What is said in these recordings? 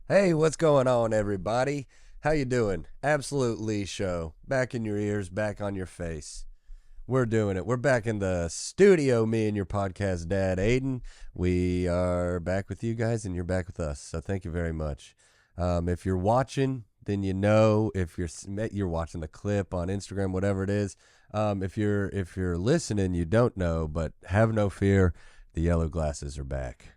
Hey, what's going on, everybody? How you doing? Absolutely show. Back in your ears, back on your face. We're doing it. We're back in the studio, me and your podcast dad, Aiden. We are back with you guys, and you're back with us. So thank you very much. If you're watching, then you know. If you're watching the clip on Instagram, whatever it is. If you're listening, you don't know, but have no fear. The yellow glasses are back.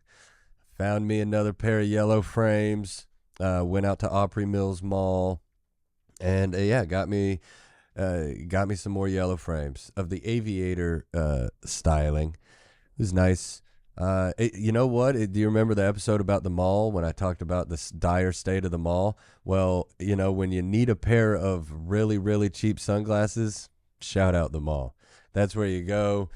Found me another pair of yellow frames. Went out to Opry Mills Mall, and yeah, got me some more yellow frames of the aviator styling. It was nice. You know what? Do you remember the episode about the mall when I talked about this dire state of the mall? Well, when you need a pair of really, really cheap sunglasses, shout out the mall. That's where you go.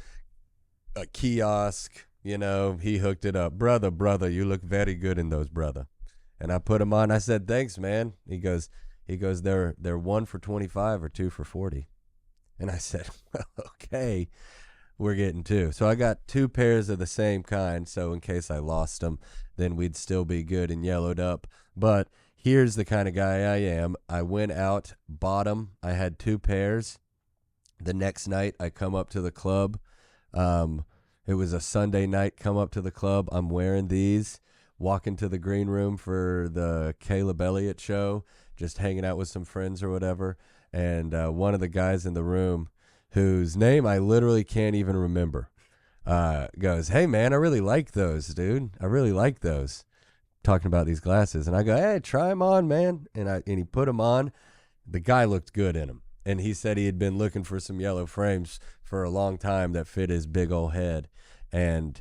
A kiosk, he hooked it up. Brother, you look very good in those, brother. And I put them on. I said, thanks, man. He goes, they're one for 25 or two for 40. And I said, well, okay, we're getting two. So I got two pairs of the same kind. So in case I lost them, then we'd still be good and yellowed up. But here's the kind of guy I am. I went out, bought them. I had two pairs. The next night I come up to the club. It was a Sunday night, come up to the club. I'm wearing these, walking to the green room for the Caleb Elliott show, just hanging out with some friends or whatever. And one of the guys in the room, whose name I literally can't even remember, goes, hey, man, I really like those, dude. I really like those. Talking about these glasses. And I go, hey, try them on, man. And he put them on. The guy looked good in them. And he said he had been looking for some yellow frames for a long time that fit his big old head. And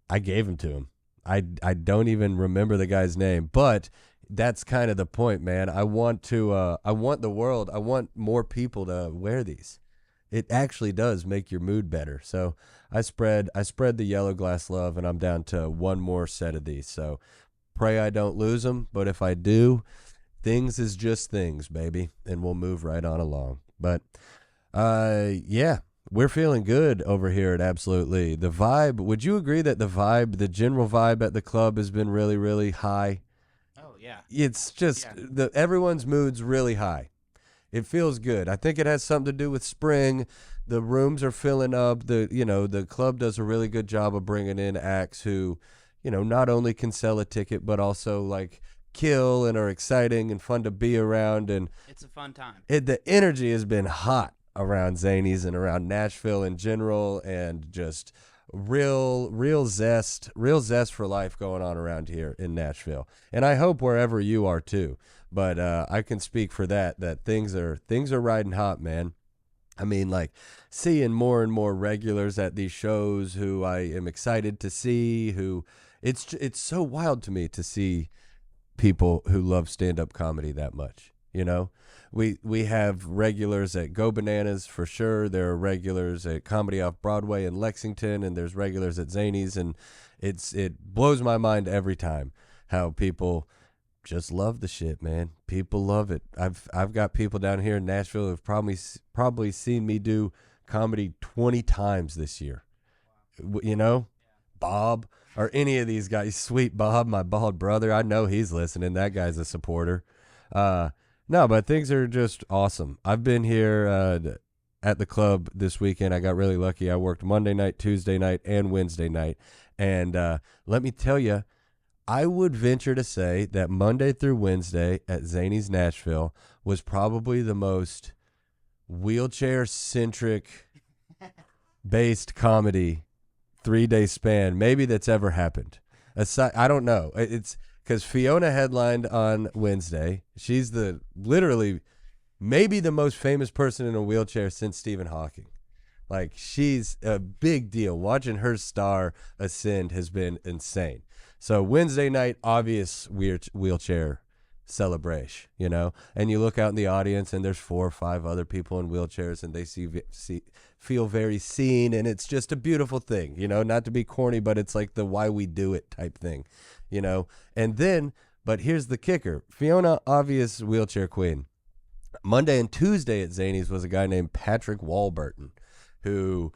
I gave them to him. I don't even remember the guy's name, but that's kind of the point, man. I want the world, I want more people to wear these. It actually does make your mood better. So I spread the yellow glass love, and I'm down to one more set of these. So pray I don't lose them, but if I do, things is just things, baby, and we'll move right on along. But yeah, we're feeling good over here at Absolutely. The vibe, would you agree that the general vibe at the club has been really, really high? Oh yeah, It's just yeah. everyone's mood's really high. It feels good. I think it has something to do with spring. The rooms are filling up. The club does a really good job of bringing in acts who, not only can sell a ticket but also like kill and are exciting and fun to be around. And It's a fun time. the energy has been hot around Zanies and around Nashville in general, and just real zest for life going on around here in Nashville. And I hope wherever you are too. But I can speak for that things are riding hot, man. I mean, like, seeing more and more regulars at these shows who I am excited to see. Who it's so wild to me to see people who love stand-up comedy that much. We have regulars at Go Bananas for sure. There are regulars at Comedy Off Broadway in Lexington, and there's regulars at Zanies, and it blows my mind every time how people just love the shit, man. People love it. I've got people down here in Nashville who've probably seen me do comedy 20 times this year. You know, Bob or any of these guys. Sweet Bob, my bald brother. I know he's listening. That guy's a supporter. No, but things are just awesome. I've been here at the club this weekend. I got really lucky. I worked Monday night, Tuesday night, and Wednesday night. And let me tell you, I would venture to say that Monday through Wednesday at Zany's Nashville was probably the most wheelchair-centric based comedy 3-day span maybe that's ever happened. Aside, I don't know. It's because Fiona headlined on Wednesday. She's literally maybe the most famous person in a wheelchair since Stephen Hawking. Like, she's a big deal. Watching her star ascend has been insane. So Wednesday night, obvious wheelchair celebration, and you look out in the audience and there's 4 or 5 other people in wheelchairs, and they feel very seen, and it's just a beautiful thing, not to be corny, but it's like the why we do it type thing, and then, but here's the kicker. Fiona, obvious wheelchair queen. Monday and Tuesday at Zany's was a guy named Patrick Walburton, who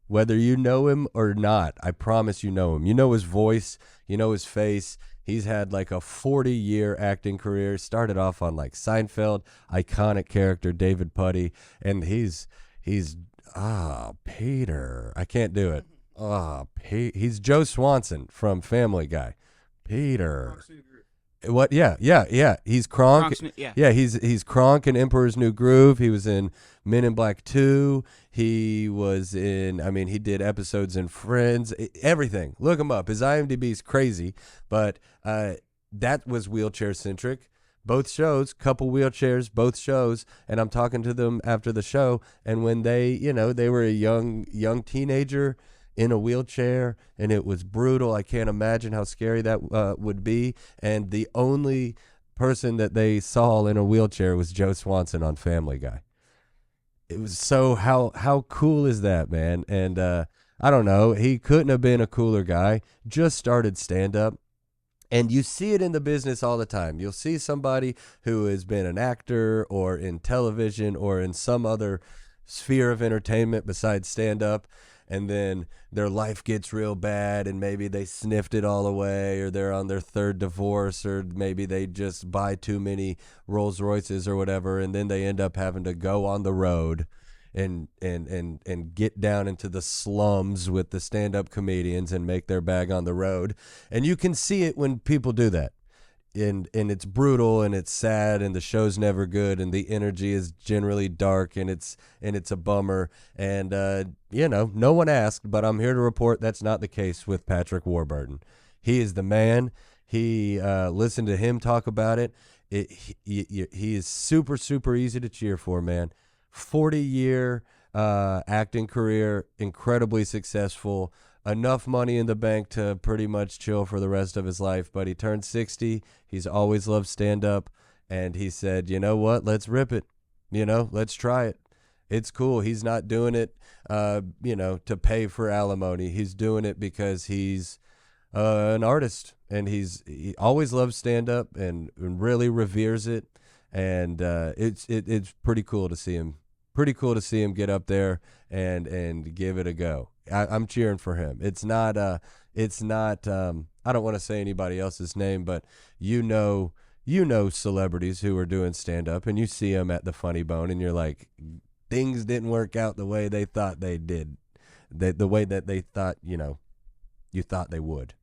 Whether you know him or not, I promise you know him. You know his voice, you know his face. He's had like a 40-year acting career. Started off on like Seinfeld, iconic character David Puddy, and he's Peter. I can't do it. He's Joe Swanson from Family Guy. Peter. What? Yeah. He's Kronk. He's Kronk in Emperor's New Groove. He was in Men in Black 2. He was in, I mean, he did episodes in Friends. Everything. Look him up. His IMDb's crazy, but that was wheelchair centric. Both shows, couple wheelchairs, both shows, and I'm talking to them after the show, and when they were a young teenager in a wheelchair, and it was brutal. I can't imagine how scary that would be. And the only person that they saw in a wheelchair was Joe Swanson on Family Guy. It was so how cool is that, man? And I don't know. He couldn't have been a cooler guy. Just started stand-up. And you see it in the business all the time. You'll see somebody who has been an actor or in television or in some other sphere of entertainment besides stand-up, and then their life gets real bad, and maybe they sniffed it all away, or they're on their third divorce, or maybe they just buy too many Rolls Royces or whatever, and then they end up having to go on the road and get down into the slums with the stand-up comedians and make their bag on the road. And you can see it when people do that. And it's brutal, and it's sad, and the show's never good, and the energy is generally dark, and it's a bummer. And no one asked, but I'm here to report that's not the case with Patrick Warburton. He is the man. He listen to him talk about it. He is super, super easy to cheer for, man. 40-year acting career, incredibly successful. Enough money in the bank to pretty much chill for the rest of his life, but he turned 60. He's always loved stand-up, and he said, you know what, let's rip it. Let's try it. It's cool. He's not doing it, to pay for alimony. He's doing it because he's an artist, and he always loves stand-up and really reveres it, and it's pretty cool to see him. Pretty cool to see him get up there and give it a go. I'm cheering for him. It's not I don't want to say anybody else's name, but you know celebrities who are doing stand up, and you see them at the Funny Bone, and you're like, things didn't work out the way they thought they did. The way that they thought, you thought they would.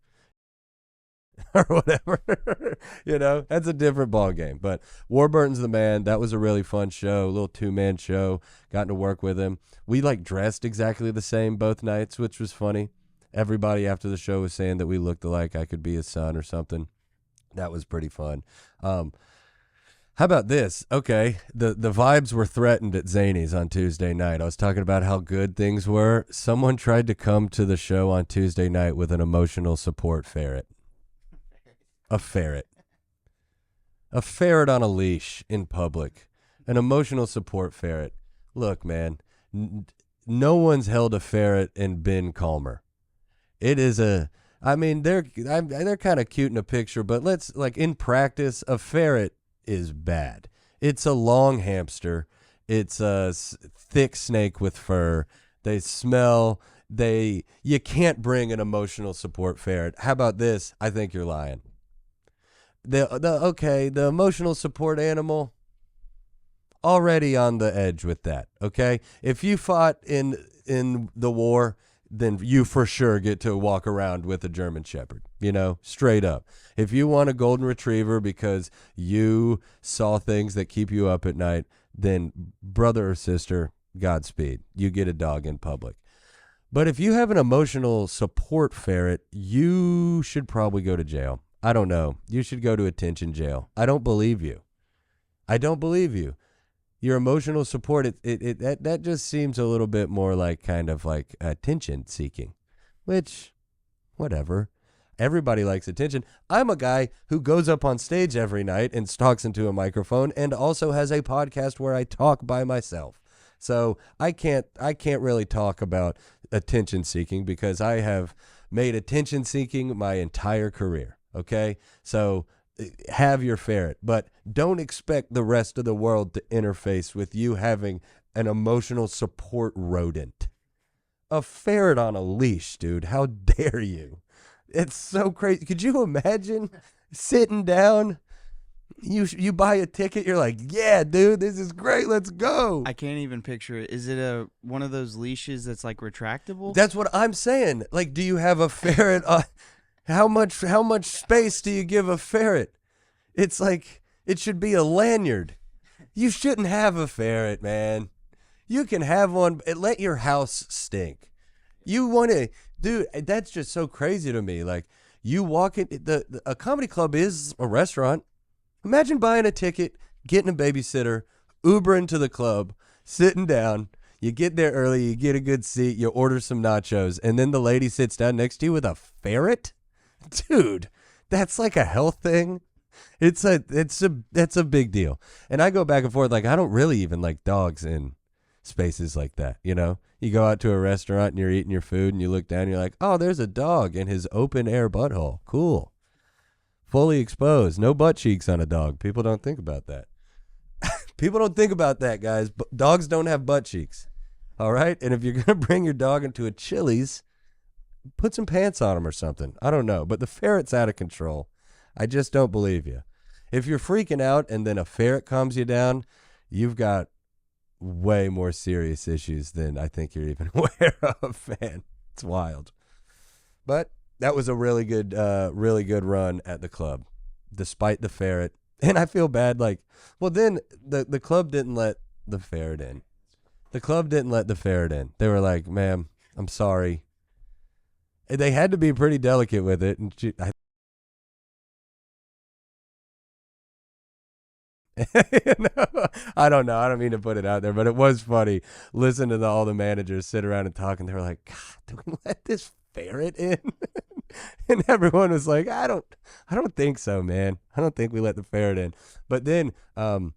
Or whatever. That's a different ball game. But Warburton's the man. That was a really fun show, a little 2-man show. Got to work with him. We dressed exactly the same both nights, which was funny. Everybody after the show was saying that we looked alike. I could be his son or something. That was pretty fun. How about this? Okay, the vibes were threatened at Zany's on Tuesday night. I was talking about how good things were. Someone tried to come to the show on Tuesday night with an emotional support ferret. A ferret on a leash in public, an emotional support ferret. Look, man, no one's held a ferret and been calmer. It is they're kind of cute in a picture, but in practice, a ferret is bad. It's a long hamster. It's a thick snake with fur. They smell. You can't bring an emotional support ferret. How about this? I think you're lying. The emotional support animal, already on the edge with that, okay? If you fought in the war, then you for sure get to walk around with a German Shepherd, straight up. If you want a golden retriever because you saw things that keep you up at night, then brother or sister, Godspeed. You get a dog in public. But if you have an emotional support ferret, you should probably go to jail. I don't know. You should go to attention jail. I don't believe you. Your emotional support, that just seems a little bit more like kind of like attention seeking, which, whatever. Everybody likes attention. I'm a guy who goes up on stage every night and talks into a microphone, and also has a podcast where I talk by myself. So I can't really talk about attention seeking because I have made attention seeking my entire career. Okay, so have your ferret, but don't expect the rest of the world to interface with you having an emotional support rodent. A ferret on a leash, dude. How dare you? It's so crazy. Could you imagine sitting down? You buy a ticket. You're like, yeah, dude, this is great. Let's go. I can't even picture it. Is it one of those leashes that's like retractable? That's what I'm saying. Like, do you have a ferret? How much space do you give a ferret? It's like it should be a lanyard. You shouldn't have a ferret, man. You can have one. Let your house stink. You want to, dude? That's just so crazy to me. Like, you walk in a comedy club is a restaurant. Imagine buying a ticket, getting a babysitter, Ubering to the club, sitting down. You get there early, you get a good seat, you order some nachos, and then the lady sits down next to you with a ferret? Dude, that's like a health thing. That's a big deal. And I go back and forth, like, I don't really even like dogs in spaces like that, you know? You go out to a restaurant and you're eating your food and you look down and you're like, oh, there's a dog in his open air butthole. Cool. Fully exposed. No butt cheeks on a dog. People don't think about that. People don't think about that, guys. Dogs don't have butt cheeks. All right? And if you're going to bring your dog into a Chili's, put some pants on him or something. I don't know. But the ferret's out of control. I just don't believe you. If you're freaking out and then a ferret calms you down, you've got way more serious issues than I think you're even aware of, man. It's wild. But that was a really good run at the club, despite the ferret. And I feel bad, like, well, then the club didn't let the ferret in. The club didn't let the ferret in. They were like, ma'am, I'm sorry. And they had to be pretty delicate with it. And I don't know. I don't mean to put it out there, but it was funny. Listen to all the managers sit around and talk, and they were like, God, do we let this ferret in? And everyone was like, I don't think so, man. I don't think we let the ferret in. But then kind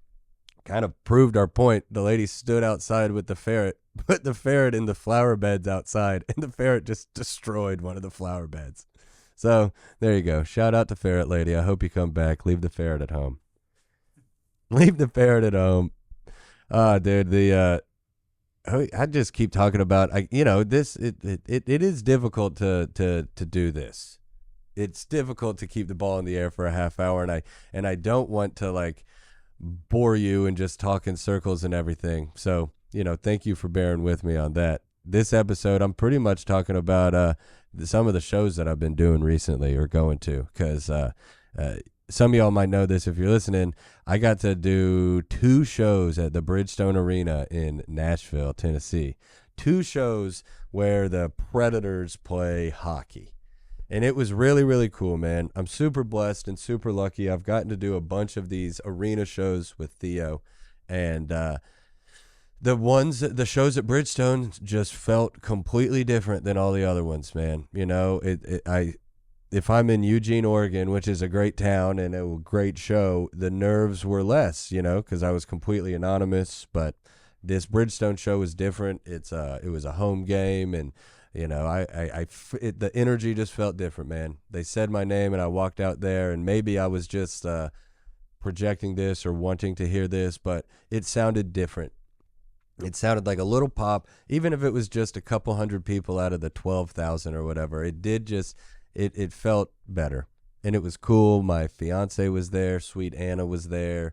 of proved our point. The lady stood outside with the ferret, put the ferret in the flower beds outside, and the ferret just destroyed one of the flower beds. So there you go. Shout out to Ferret Lady. I hope you come back. Leave the ferret at home. Leave the ferret at home. Dude, I just keep talking about, this. It is difficult to do this. It's difficult to keep the ball in the air for a half hour, and I don't want to like bore you and just talk in circles and everything. So thank you for bearing with me on that. This episode, I'm pretty much talking about some of the shows that I've been doing recently or going to, because some of y'all might know this if you're listening. I got to do 2 shows at the Bridgestone Arena in Nashville, Tennessee. 2 shows where the Predators play hockey. And it was really, really cool, man. I'm super blessed and super lucky. I've gotten to do a bunch of these arena shows with Theo. And the shows at Bridgestone just felt completely different than all the other ones, man. If I'm in Eugene, Oregon, which is a great town and a great show, the nerves were less, because I was completely anonymous. But this Bridgestone show was different. It was a home game, and the energy just felt different, man. They said my name, and I walked out there, and maybe I was just projecting this or wanting to hear this, but it sounded different. It sounded like a little pop, even if it was just a couple hundred people out of the 12,000 or whatever. It did just. It felt better, and it was cool. My fiance was there. Sweet Anna was there.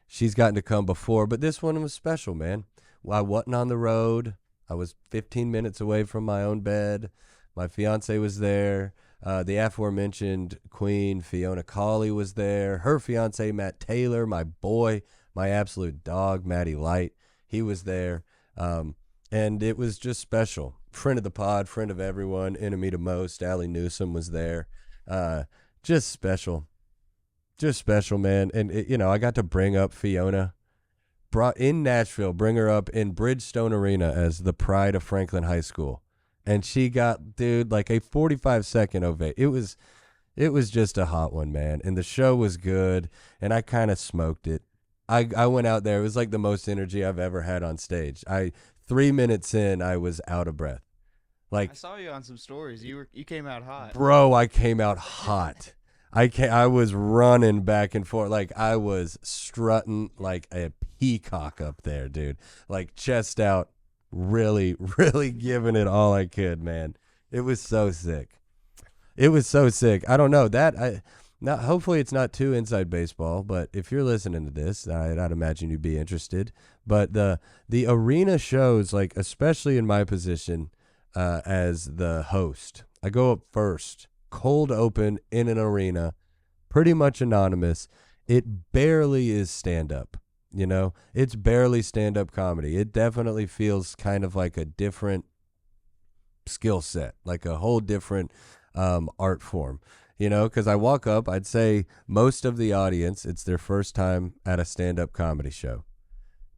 She's gotten to come before, but this one was special, man. I wasn't on the road. I was 15 minutes away from my own bed. My fiance was there. The aforementioned Queen Fiona Cawley was there. Her fiance, Matt Taylor, my boy, my absolute dog, Matty Light, he was there. And it was just special. Friend of the pod, friend of everyone, enemy to most. Allie Newsom was there. Just special, man. And I got to bring up Fiona, brought in Nashville, bring her up in Bridgestone Arena as the pride of Franklin High School, and she got, dude, like a 45-second ovation. It was just a hot one, man. And the show was good, and I kind of smoked it. I went out there. It was like the most energy I've ever had on stage. 3 minutes in, I was out of breath. Like, I saw you on some stories. You came out hot. Bro, I came out hot. I was running back and forth. Like, I was strutting like a peacock up there, dude. Like, chest out, really, really giving it all I could, man. It was so sick. It was so sick. I don't know that I. Now, hopefully, it's not too inside baseball, but if you're listening to this, I'd imagine you'd be interested. But the arena shows, like especially in my position as the host, I go up first, cold open in an arena, pretty much anonymous. It barely is stand up. You know, it's barely stand up comedy. It definitely feels kind of like a different skill set, like a whole different art form. You know, because I walk up, I'd say most of the audience, it's their first time at a stand-up comedy show.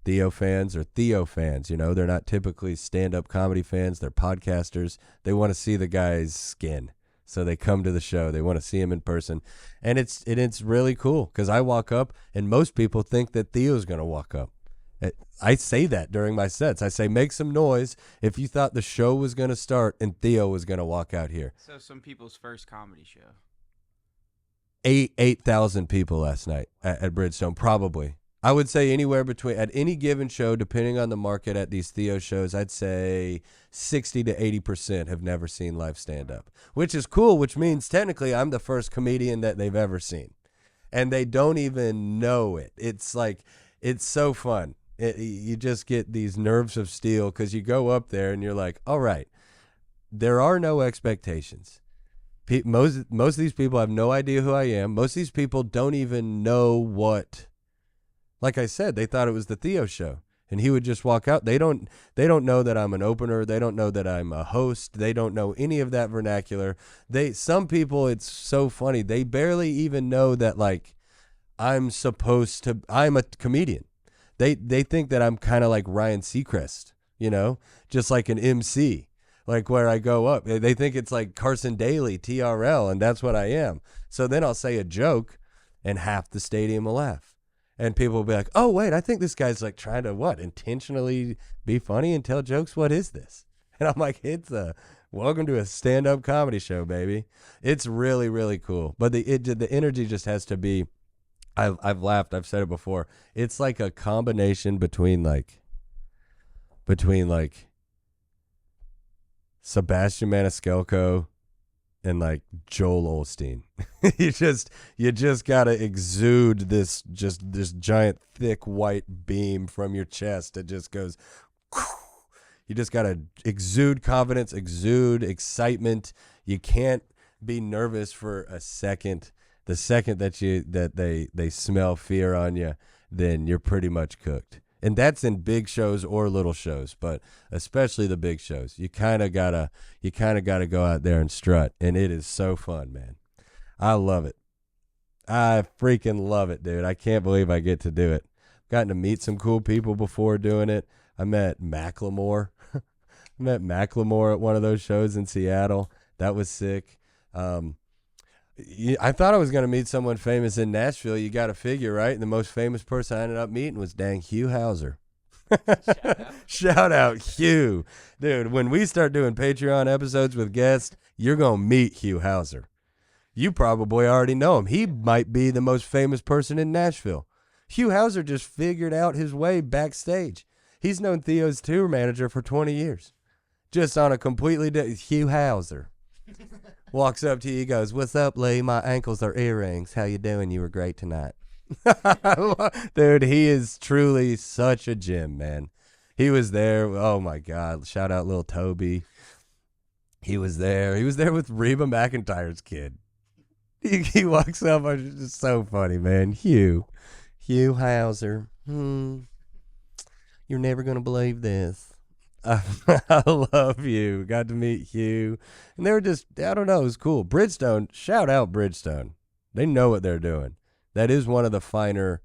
Theo fans or Theo fans, you know, they're not typically stand-up comedy fans. They're podcasters. They want to see the guy's skin. So they come to the show. They want to see him in person. And it's really cool because I walk up and most people think that Theo's going to walk up. I say that during my sets. I say, make some noise if you thought the show was going to start and Theo was going to walk out here. So some people's first comedy show. 8,000 people last night at Bridgestone, probably. I would say anywhere between, at any given show, depending on the market at these Theo shows, I'd say 60 to 80% have never seen live stand-up, which is cool, which means technically I'm the first comedian that they've ever seen. And they don't even know it. It's like, it's so fun. You just get these nerves of steel because you go up there and you're like, all right, there are no expectations. Most of these people have no idea who I am. Most of these people don't even know what, like I said, they thought it was the Theo show. And he would just walk out. They don't know that I'm an opener. They don't know that I'm a host. They don't know any of that vernacular. Some people, it's so funny. They barely even know that, like, I'm a comedian. They think that I'm kind of like Ryan Seacrest, you know, just like an MC, like where I go up. They think it's like Carson Daly, TRL, and that's what I am. So then I'll say a joke and half the stadium will laugh. And people will be like, oh, wait, I think this guy's like trying to intentionally be funny and tell jokes? What is this? And I'm like, welcome to a stand-up comedy show, baby. It's really, really cool. But the energy just has to be, I've laughed, I've said it before. It's like a combination between Sebastian Maniscalco and like Joel Osteen. you just gotta exude this giant thick white beam from your chest that just goes. You just gotta exude confidence, exude excitement. You can't be nervous for a second. The second that they smell fear on you, then you're pretty much cooked. And that's in big shows or little shows, but especially the big shows. You kind of gotta go out there and strut, and it is so fun, man. I love it. I freaking love it, dude. I can't believe I get to do it. Gotten to meet some cool people before doing it. I met Macklemore. At one of those shows in Seattle. That was sick. I thought I was going to meet someone famous in Nashville. You got to figure, right? And the most famous person I ended up meeting was dang Hugh Hauser. Shout out, Hugh. Dude, when we start doing Patreon episodes with guests, you're going to meet Hugh Hauser. You probably already know him. He might be the most famous person in Nashville. Hugh Hauser just figured out his way backstage. He's known Theo's tour manager for 20 years. Just on a completely different... Hugh Hauser walks up to you, goes, "What's up, Lee? My ankles are earrings. How you doing? You were great tonight." Dude, he is truly such a gem, man. He was there. Oh, my God. Shout out Lil Toby. He was there. He was there with Reba McEntire's kid. He walks up. It's just so funny, man. Hugh Hauser. You're never going to believe this. I love you. Got to meet Hugh. And they were just, I don't know, it was cool. Bridgestone, shout out Bridgestone. They know what they're doing. That is one of the finer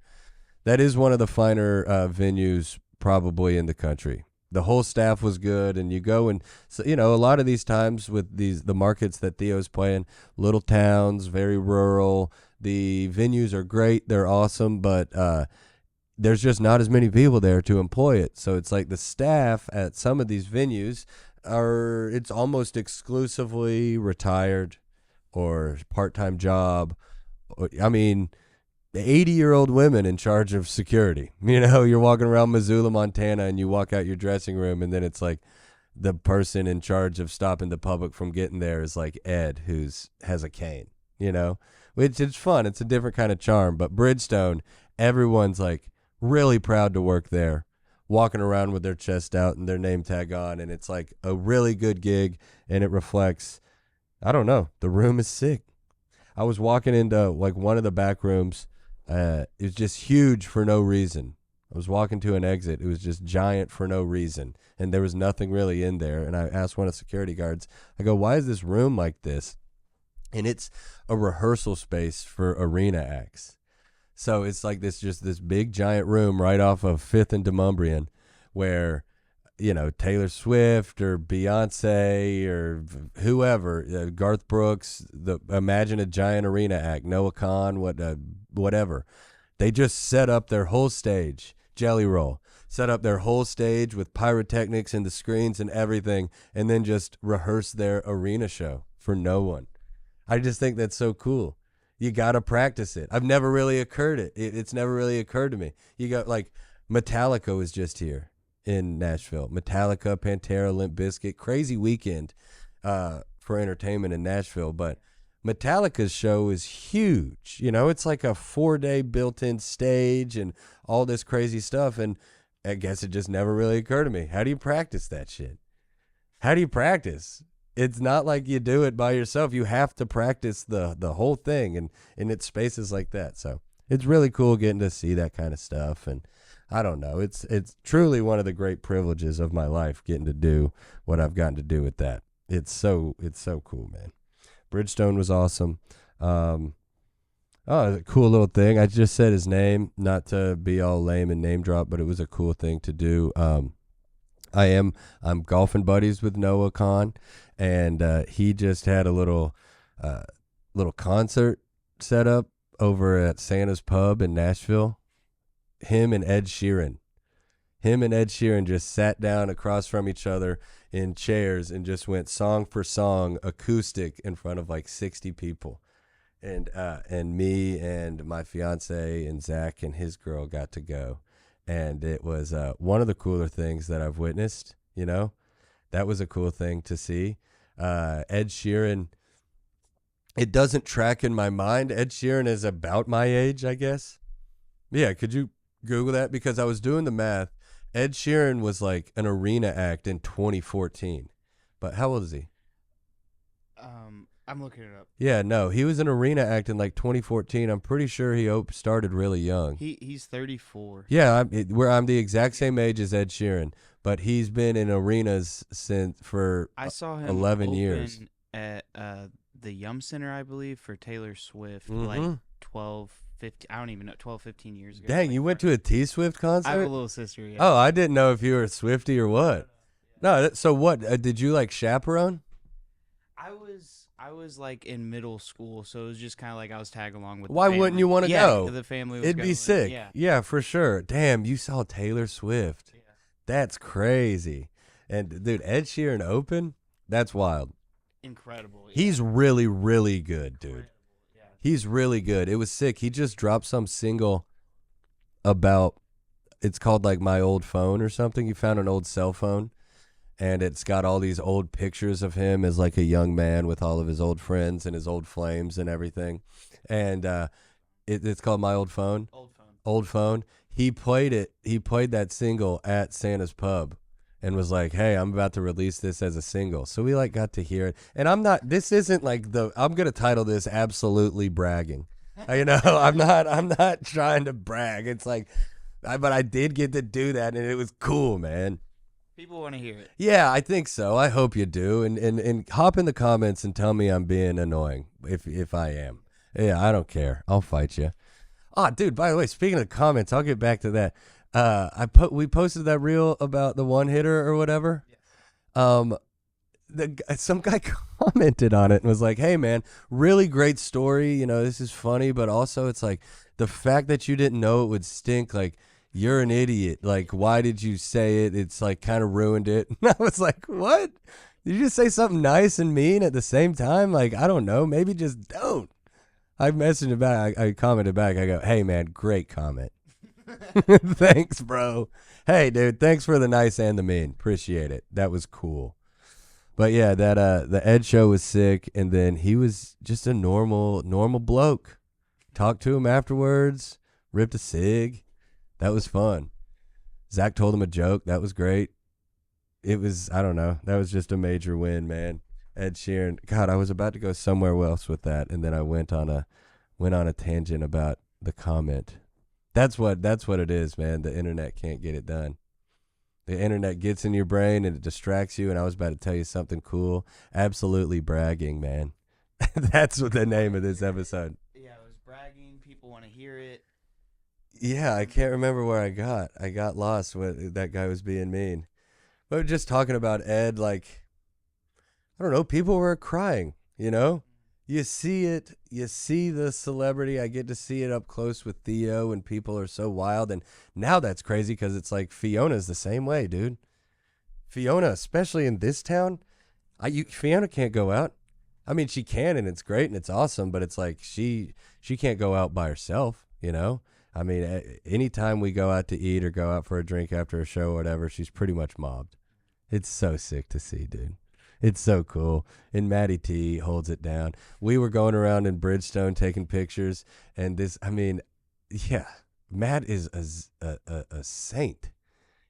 venues probably in the country. The whole staff was good, and you go and, so, you know, a lot of these times with the markets that Theo's playing, little towns, very rural, the venues are great, they're awesome, but there's just not as many people there to employ it. So it's like the staff at some of these venues it's almost exclusively retired or part-time job. I mean, 80-year-old women in charge of security. You know, you're walking around Missoula, Montana, and you walk out your dressing room, and then it's like the person in charge of stopping the public from getting there is like Ed, who's has a cane, you know, which is fun. It's a different kind of charm. But Bridgestone, everyone's like really proud to work there, walking around with their chest out and their name tag on. And it's like a really good gig, and it reflects, I don't know, the room is sick. I was walking into like one of the back rooms. It was just huge for no reason. I was walking to an exit. It was just giant for no reason. And there was nothing really in there. And I asked one of the security guards, I go, why is this room like this? And it's a rehearsal space for arena acts. So it's like this big giant room right off of 5th and Demumbrian where, you know, Taylor Swift or Beyonce or whoever, Garth Brooks, imagine a giant arena act, Noah Khan, whatever. They just set up their whole stage, Jelly Roll, set up their whole stage with pyrotechnics and the screens and everything, and then just rehearse their arena show for no one. I just think that's so cool. You got to practice it. It's never really occurred to me. You got like Metallica was just here in Nashville. Metallica, Pantera, Limp Bizkit, crazy weekend for entertainment in Nashville. But Metallica's show is huge. You know, it's like a 4-day built-in stage and all this crazy stuff. And I guess it just never really occurred to me. How do you practice that shit? How do you practice? It's not like you do it by yourself. You have to practice the whole thing, and it's spaces like that. So it's really cool getting to see that kind of stuff. And I don't know. It's truly one of the great privileges of my life, getting to do what I've gotten to do with that. It's so cool, man. Bridgestone was awesome. A cool little thing. I just said his name, not to be all lame and name drop, but it was a cool thing to do. I'm golfing buddies with Noah Khan, and he just had a little concert set up over at Santa's Pub in Nashville. Him and Ed Sheeran just sat down across from each other in chairs and just went song for song acoustic in front of like 60 people. And me and my fiance and Zach and his girl got to go. And it was one of the cooler things that I've witnessed, you know. That was a cool thing to see. Ed Sheeran, it doesn't track in my mind. Ed Sheeran is about my age, I guess. Yeah, could you Google that? Because I was doing the math. Ed Sheeran was like an arena act in 2014. But how old is he? I'm looking it up. Yeah, no, he was an arena act in like 2014. I'm pretty sure he started really young. He's 34. Yeah, I'm the exact same age as Ed Sheeran, but he's been in arenas for I saw him 11 years at the Yum Center, I believe, for Taylor Swift, Mm-hmm. like 12, 15, I don't even know, 12, 15 years ago. Dang, like you went to a T-Swift concert? I have a little sister, yeah. Oh, I didn't know if you were a Swiftie or what. No, so what? Did you like chaperone? I was like in middle school, so it was just kind of like I was tagging along with. Why the family. wouldn't you want to yeah, go? The family was It'd be going. sick. Yeah, for sure. Damn, you saw Taylor Swift. Yeah. That's crazy. And dude, Ed Sheeran open? That's wild. Incredible. Yeah. He's really, really good, dude. Yeah. He's really good. It was sick. He just dropped some single about, it's called like My Old Phone or something. He found an old cell phone, and it's got all these old pictures of him as like a young man with all of his old friends and his old flames and everything. And it's called My Old Phone. Old Phone. He played that single at Santa's Pub and was like, hey, I'm about to release this as a single. So we like got to hear it. And this isn't like I'm going to title this Absolutely Bragging. You know, I'm not trying to brag. It's like, but I did get to do that, and it was cool, man. People want to hear it. Yeah, I think so. I hope you do. And hop in the comments and tell me I'm being annoying if I am. Yeah, I don't care. I'll fight you. Oh, dude, by the way, speaking of comments, I'll get back to that. We posted that reel about the one hitter or whatever. Yes. Some guy commented on it and was like, hey, man, really great story. You know, this is funny, but also it's like the fact that you didn't know it would stink, like, you're an idiot. Like, why did you say it? It's like kind of ruined it. And I was like, what? Did you just say something nice and mean at the same time? Like, I don't know. Maybe just don't. I messaged him back. I commented back. I go, hey, man, great comment. Thanks, bro. Hey, dude, thanks for the nice and the mean. Appreciate it. That was cool. But yeah, that the Ed show was sick, and then he was just a normal bloke. Talked to him afterwards, ripped a cig. That was fun. Zach told him a joke. That was great. It was, I don't know. That was just a major win, man. Ed Sheeran. God, I was about to go somewhere else with that, and then I went on a tangent about the comment. That's what it is, man. The internet can't get it done. The internet gets in your brain and it distracts you, and I was about to tell you something cool. Absolutely bragging, man. That's what the name of this episode. Yeah, it was bragging. People want to hear it. Yeah, I can't remember where I got lost when that guy was being mean. But just talking about Ed, like, I don't know, people were crying, you know? You see it, you see the celebrity. I get to see it up close with Theo, and people are so wild. And now that's crazy because it's like Fiona's the same way, dude. Fiona, especially in this town, Fiona can't go out. I mean, she can, and it's great, and it's awesome, but it's like she can't go out by herself, you know? I mean, anytime we go out to eat or go out for a drink after a show or whatever, she's pretty much mobbed. It's so sick to see, dude. It's so cool. And Maddie T holds it down. We were going around in Bridgestone taking pictures, and this, I mean, yeah, Matt is a saint.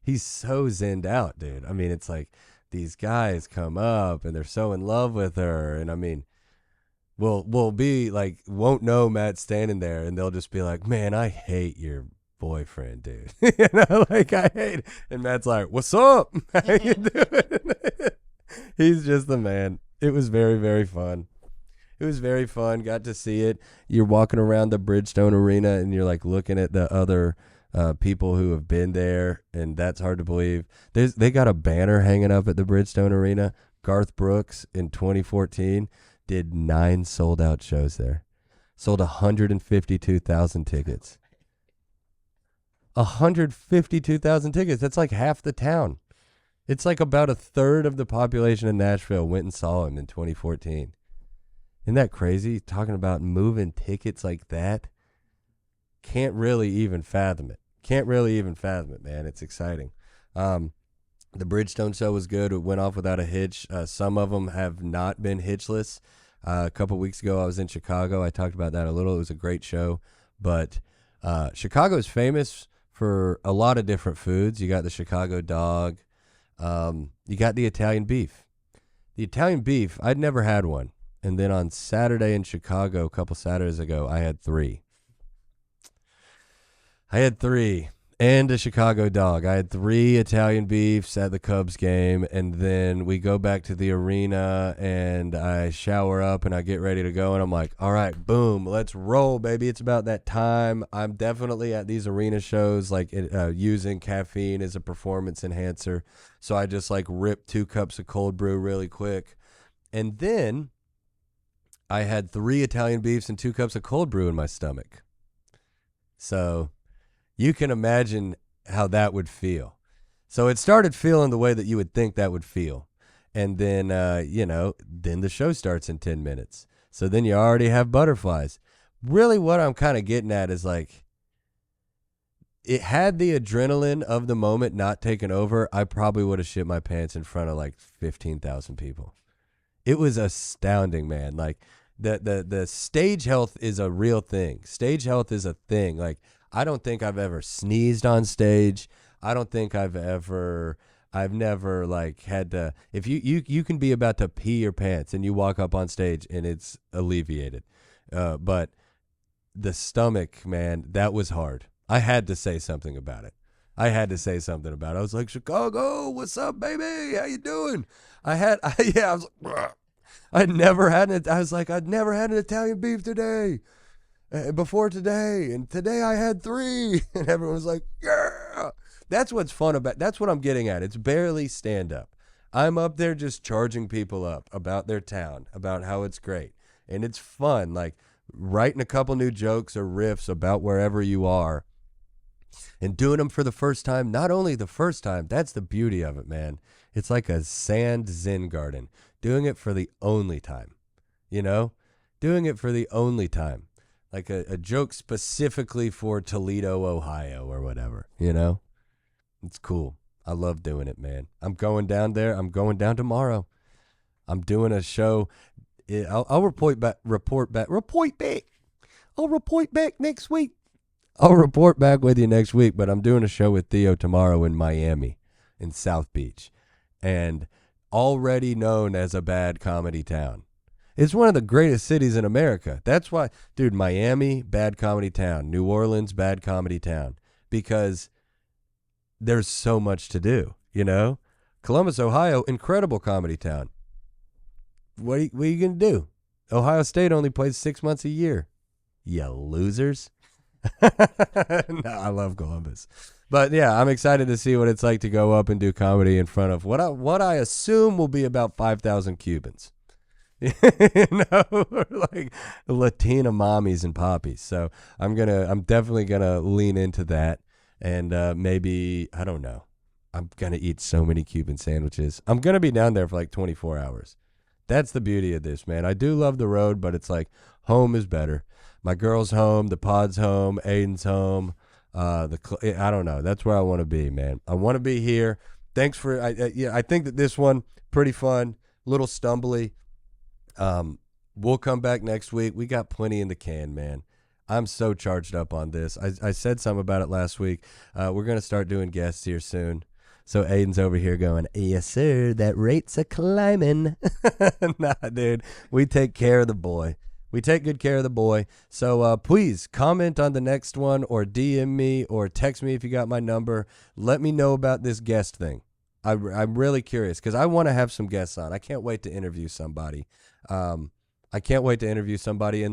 He's so zenned out, dude. I mean, it's like these guys come up, and they're so in love with her, and I mean, we'll be like, won't know Matt standing there, and they'll just be like, man, I hate your boyfriend, dude. You know, like, I hate it. And Matt's like, what's up? How you doing? He's just the man. It was very, very fun. It was very fun. Got to see it. You're walking around the Bridgestone Arena, and you're like looking at the other people who have been there, and that's hard to believe. They got a banner hanging up at the Bridgestone Arena. Garth Brooks in 2014 did 9 sold-out shows there. Sold 152,000 tickets. 152,000 tickets. That's like half the town. It's like about a third of the population in Nashville went and saw him in 2014. Isn't that crazy? Talking about moving tickets like that. Can't really even fathom it. Man. It's exciting. The Bridgestone show was good. It went off without a hitch. Some of them have not been hitchless. A couple weeks ago, I was in Chicago. I talked about that a little. It was a great show. But Chicago is famous for a lot of different foods. You got the Chicago dog. You got the Italian beef. The Italian beef, I'd never had one. And then on Saturday in Chicago, a couple Saturdays ago, I had 3. And a Chicago dog. I had 3 Italian beefs at the Cubs game, and then we go back to the arena, and I shower up, and I get ready to go, and I'm like, all right, boom, let's roll, baby. It's about that time. I'm definitely at these arena shows, like using caffeine as a performance enhancer, so I just like ripped 2 cups of cold brew really quick, and then I had 3 Italian beefs and 2 cups of cold brew in my stomach. So you can imagine how that would feel. So it started feeling the way that you would think that would feel. And then, then the show starts in 10 minutes. So then you already have butterflies. Really what I'm kind of getting at is like, it had the adrenaline of the moment not taken over, I probably would have shit my pants in front of like 15,000 people. It was astounding, man. Like the stage health is a real thing. Stage health is a thing. Like, I don't think I've ever sneezed on stage. I don't think I've never like had to, if you can be about to pee your pants and you walk up on stage and it's alleviated. But the stomach, man, that was hard. I had to say something about it. I was like, Chicago, what's up, baby? How you doing? I was like, I'd never had an Italian beef today. Before today, and today I had 3, and everyone was like, yeah. That's what's fun about, that's what I'm getting at. It's barely stand up. I'm up there just charging people up about their town, about how it's great, and it's fun, like writing a couple new jokes or riffs about wherever you are, and doing them for the first time. Not only the first time, that's the beauty of it, man. It's like a sand Zen garden, doing it for the only time, doing it for the only time. like a joke specifically for Toledo, Ohio, or whatever. You know, it's cool. I love doing it, man. I'm going down there. I'm going down tomorrow. I'm doing a show. I'll report back. I'll report back next week. I'll report back with you next week. But I'm doing a show with Theo tomorrow in Miami, in South Beach, and already known as a bad comedy town. It's one of the greatest cities in America. That's why, dude, Miami, bad comedy town. New Orleans, bad comedy town. Because there's so much to do, you know? Columbus, Ohio, incredible comedy town. What are you going to do? Ohio State only plays 6 months a year. You losers. No, I love Columbus. But yeah, I'm excited to see what it's like to go up and do comedy in front of what I assume will be about 5,000 Cubans. You know, like Latina mommies and poppies. So I'm definitely gonna lean into that, and maybe, I don't know. I'm gonna eat so many Cuban sandwiches. I'm gonna be down there for like 24 hours. That's the beauty of this, man. I do love the road, but it's like home is better. My girl's home, the pod's home, Aiden's home. I don't know. That's where I want to be, man. I want to be here. Thanks for I think that this one pretty fun, little stumbly. We'll come back next week. We got plenty in the can, man. I'm so charged up on this. I said something about it last week. We're gonna start doing guests here soon. So Aiden's over here going, yes, sir, that rate's a climbing. Nah, dude, we take care of the boy. We take good care of the boy. So please comment on the next one, or DM me, or text me if you got my number. Let me know about this guest thing. I'm really curious because I want to have some guests on. I can't wait to interview somebody. And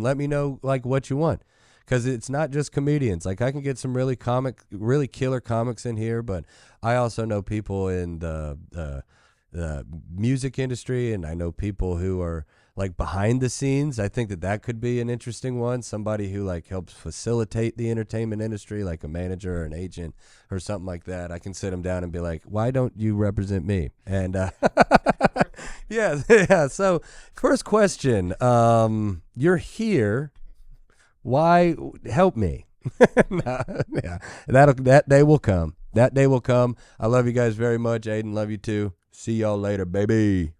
let me know like what you want. Because it's not just comedians. Like, I can get some really killer comics in here, but I also know people in the music industry, and I know people who are like behind the scenes. I think that could be an interesting one. Somebody who like helps facilitate the entertainment industry, like a manager or an agent or something like that. I can sit them down and be like, why don't you represent me? And yeah. So first question, you're here. Why help me? Nah, yeah, that day will come. That day will come. I love you guys very much. Aiden, love you too. See y'all later, baby.